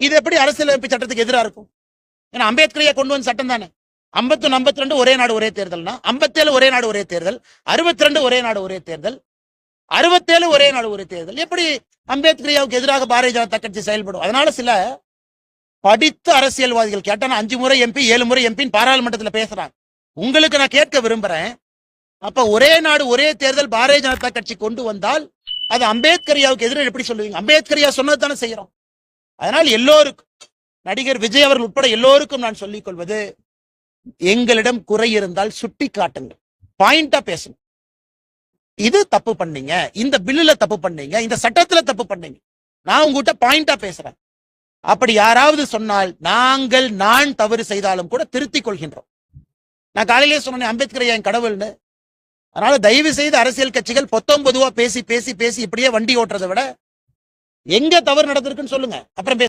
இது எப்படி அரசியலமைப்பு சட்டத்துக்கு எதிராக இருக்கும்? ஏன்னா அம்பேத்கரையா கொண்டு வந்த சட்டம் தானே. 51, 52 ஒரே நாடு ஒரே தேர்தல்னா, 57 ஒரே நாடு ஒரே தேர்தல், 62 ஒரே நாடு ஒரே தேர்தல், 67 ஒரே நாடு ஒரே தேர்தல். எப்படி அம்பேத்கரையாவுக்கு எதிராக பாரதிய ஜனதா கட்சி செயல்படும்? அதனால சில படித்த அரசியல்வாதிகள் கேட்டா 5 முறை எம்பி 7 முறை எம்பின்னு பாராளுமன்றத்தில் பேசுறாங்க. உங்களுக்கு நான் கேட்க விரும்புறேன், அப்ப ஒரே நாடு ஒரே தேர்தல் பாரதிய ஜனதா கட்சி கொண்டு வந்தால் அது அம்பேத்கரையாவுக்கு எதிராக எப்படி சொல்லுவீங்க? அம்பேத்கரையா சொன்னது தானே செய்யறோம். அதனால் எல்லோருக்கும், நடிகர் விஜய் அவர்கள் உட்பட எல்லோருக்கும் நான் சொல்லிக் கொள்வது, எங்களிடம் குறை இருந்தால் சுட்டி காட்டுங்கள், பாயிண்டா பேசணும். இது தப்பு பண்ணீங்க, இந்த பில்லுல தப்பு பண்ணீங்க, இந்த சட்டத்துல தப்பு பண்ணீங்க, நான் உங்ககிட்ட பாயிண்டா பேசுறேன். அப்படி யாராவது சொன்னால் நான் தவறு செய்தாலும் கூட திருத்திக் கொள்கின்றோம். நான் காலையிலேயே சொன்னேன் அம்பேத்கர் என் கடவுள்னு. அதனால தயவு செய்து அரசியல் கட்சிகள் பொதுவா பேசி பேசி பேசி இப்படியே வண்டி ஓட்டுறதை விட எங்க தவறு நடந்திருக்குன்னு சொல்லுங்க, அப்புறம்